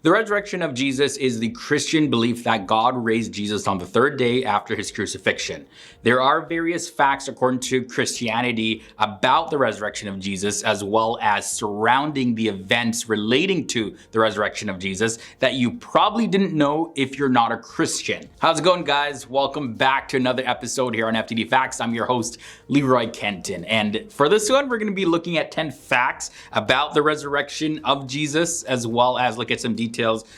The resurrection of Jesus is the Christian belief that God raised Jesus on the third day after his crucifixion. There are various facts according to Christianity about the resurrection of Jesus, as well as surrounding the events relating to the resurrection of Jesus that you probably didn't know if you're not a Christian. How's it going, guys? Welcome back to another episode here on FTD Facts. I'm your host, Leroy Kenton. And for this one, we're going to be looking at 10 facts about the resurrection of Jesus, as well as look at some details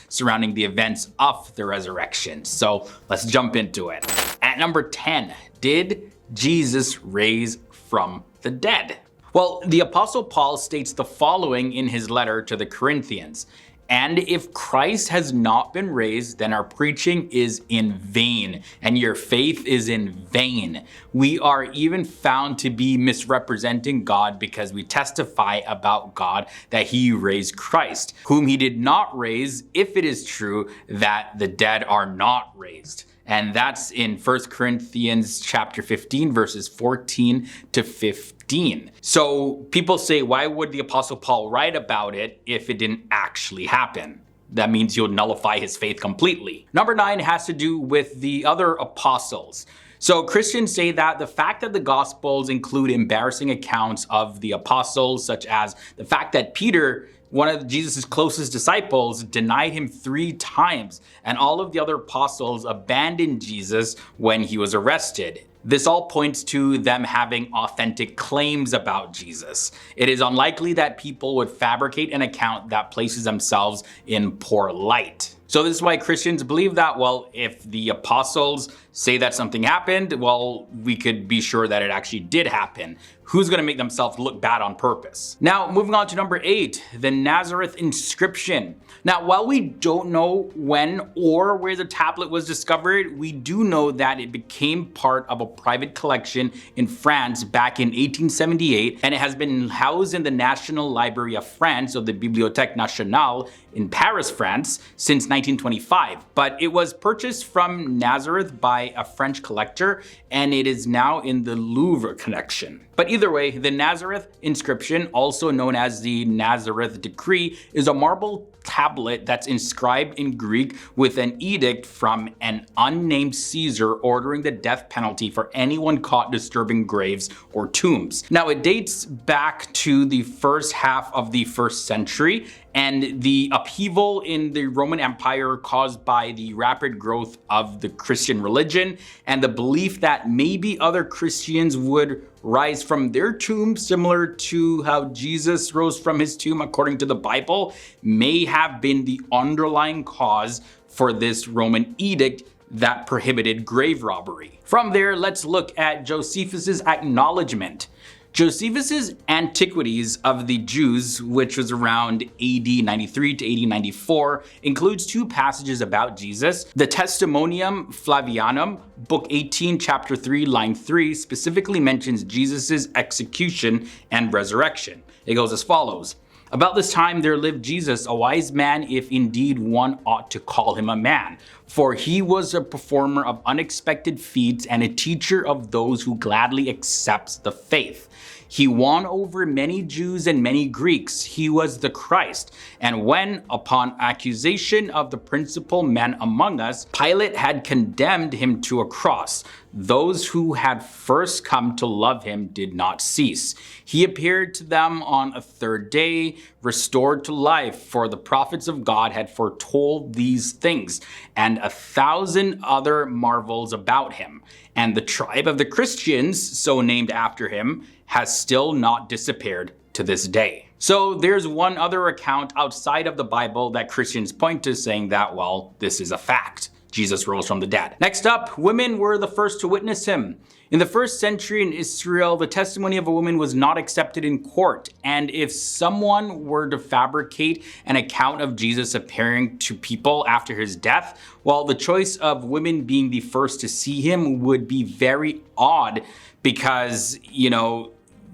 surrounding the events of the resurrection. So let's jump into it. At number 10, did Jesus raise from the dead? Well, the Apostle Paul states the following in his letter to the Corinthians. And if Christ has not been raised, then our preaching is in vain, and your faith is in vain. We are even found to be misrepresenting God because we testify about God that he raised Christ, whom he did not raise, if it is true that the dead are not raised. And that's in 1 Corinthians chapter 15, verses 14 to 15. So people say, why would the Apostle Paul write about it if it didn't actually happen? That means you'll nullify his faith completely. Number 9 has to do with the other apostles. So Christians say that the fact that the Gospels include embarrassing accounts of the apostles, such as the fact that Peter, one of Jesus' closest disciples, denied him 3 times, and all of the other apostles abandoned Jesus when he was arrested. This all points to them having authentic claims about Jesus. It is unlikely that people would fabricate an account that places themselves in poor light. So this is why Christians believe that, well, if the apostles say that something happened, well, we could be sure that it actually did happen. Who's going to make themselves look bad on purpose? Now, moving on to number 8, the Nazareth inscription. Now, while we don't know when or where the tablet was discovered, we do know that it became part of a private collection in France back in 1878, and it has been housed in the National Library of France, or the Bibliothèque Nationale, in Paris, France, since 1925. But it was purchased from Nazareth by a French collector, and it is now in the Louvre collection. But either way, the Nazareth inscription, also known as the Nazareth Decree, is a marble tablet that's inscribed in Greek with an edict from an unnamed Caesar ordering the death penalty for anyone caught disturbing graves or tombs. Now, it dates back to the first half of the 1st century, and the upheaval in the Roman Empire caused by the rapid growth of the Christian religion and the belief that maybe other Christians would rise from their tombs, similar to how Jesus rose from his tomb according to the Bible, may have been the underlying cause for this Roman edict that prohibited grave robbery. From there, let's look at Josephus's acknowledgement. Josephus's Antiquities of the Jews, which was around AD 93 to AD 94, includes 2 passages about Jesus. The Testimonium Flavianum, book 18, chapter 3, line 3, specifically mentions Jesus' execution and resurrection. It goes as follows. About this time there lived Jesus, a wise man, if indeed one ought to call him a man. For he was a performer of unexpected feats and a teacher of those who gladly accepts the faith. He won over many Jews and many Greeks. He was the Christ. And when, upon accusation of the principal men among us, Pilate had condemned him to a cross, those who had first come to love him did not cease. He appeared to them on a 3rd day, restored to life, for the prophets of God had foretold these things, and 1,000 other marvels about him. And the tribe of the Christians, so named after him, has still not disappeared to this day. So there's one other account outside of the Bible that Christians point to saying that, well, this is a fact. Jesus rose from the dead. Next up, women were the first to witness him. In the 1st century in Israel, the testimony of a woman was not accepted in court. And if someone were to fabricate an account of Jesus appearing to people after his death, well, the choice of women being the first to see him would be very odd because,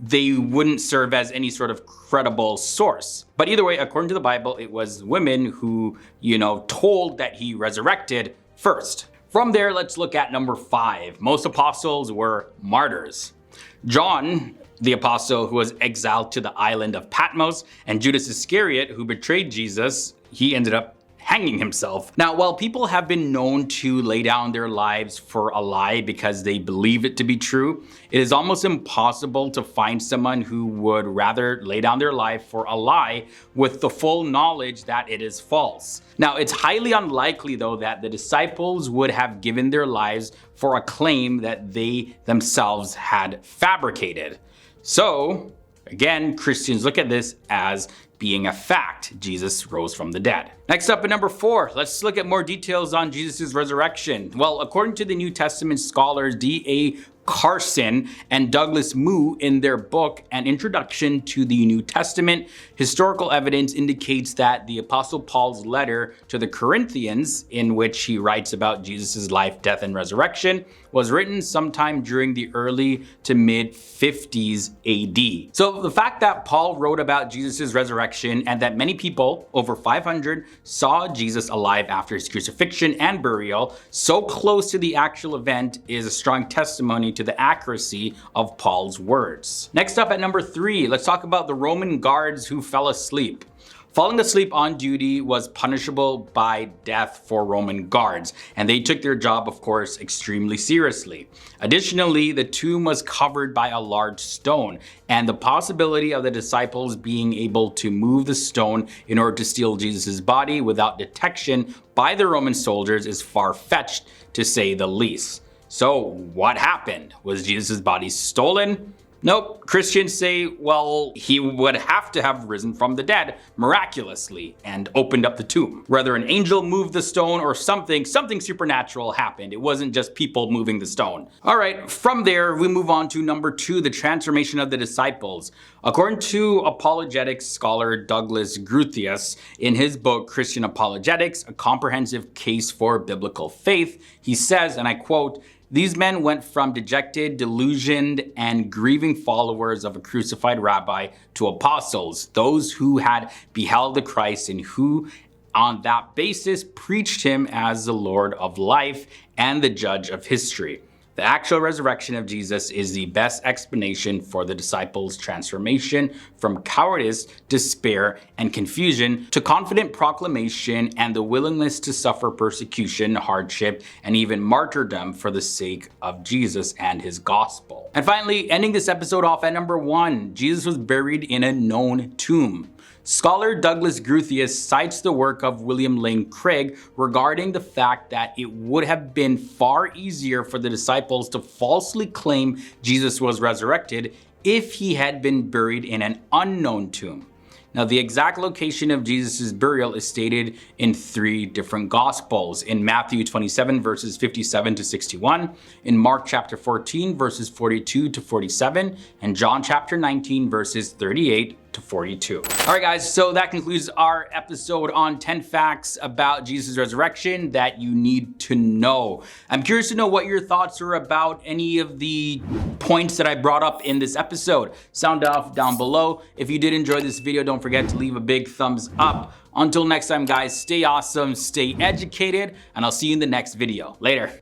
they wouldn't serve as any sort of credible source. But either way, according to the Bible, it was women who, told that he resurrected first. From there, let's look at number 5. Most apostles were martyrs. John, the apostle who was exiled to the island of Patmos, and Judas Iscariot, who betrayed Jesus, he ended up hanging himself. Now, while people have been known to lay down their lives for a lie because they believe it to be true, it is almost impossible to find someone who would rather lay down their life for a lie with the full knowledge that it is false. Now, it's highly unlikely though that the disciples would have given their lives for a claim that they themselves had fabricated. So, again, Christians look at this as being a fact. Jesus rose from the dead. Next up at number 4, let's look at more details on Jesus' resurrection. Well, according to the New Testament scholars D.A. Carson and Douglas Moo in their book, An Introduction to the New Testament, historical evidence indicates that the Apostle Paul's letter to the Corinthians, in which he writes about Jesus' life, death, and resurrection, was written sometime during the early to mid 50s AD. So the fact that Paul wrote about Jesus' resurrection and that many people, over 500, saw Jesus alive after his crucifixion and burial so close to the actual event is a strong testimony to the accuracy of Paul's words. Next up at number 3, let's talk about the Roman guards who fell asleep. Falling asleep on duty was punishable by death for Roman guards, and they took their job, of course, extremely seriously. Additionally, the tomb was covered by a large stone, and the possibility of the disciples being able to move the stone in order to steal Jesus' body without detection by the Roman soldiers is far-fetched, to say the least. So what happened? Was Jesus' body stolen? Nope. Christians say, well, he would have to have risen from the dead miraculously and opened up the tomb. Whether an angel moved the stone or something supernatural happened. It wasn't just people moving the stone. All right, from there, we move on to number 2, the transformation of the disciples. According to apologetics scholar Douglas Groothuis, in his book, Christian Apologetics, A Comprehensive Case for Biblical Faith, he says, and I quote, "These men went from dejected, delusioned, and grieving followers of a crucified rabbi to apostles, those who had beheld the Christ and who, on that basis, preached him as the Lord of life and the judge of history." The actual resurrection of Jesus is the best explanation for the disciples' transformation from cowardice, despair, and confusion to confident proclamation and the willingness to suffer persecution, hardship, and even martyrdom for the sake of Jesus and his gospel. And finally, ending this episode off at number 1, Jesus was buried in a known tomb. Scholar Douglas Groothuis cites the work of William Lane Craig regarding the fact that it would have been far easier for the disciples to falsely claim Jesus was resurrected if he had been buried in an unknown tomb. Now, the exact location of Jesus' burial is stated in 3 different Gospels. In Matthew 27 verses 57 to 61, in Mark chapter 14 verses 42 to 47, and John chapter 19 verses 38 to 42. All right, guys, so that concludes our episode on 10 facts about Jesus' resurrection that you need to know. I'm curious to know what your thoughts are about any of the points that I brought up in this episode. Sound off down below. If you did enjoy this video, don't forget to leave a big thumbs up. Until next time, guys, stay awesome, stay educated, and I'll see you in the next video. Later.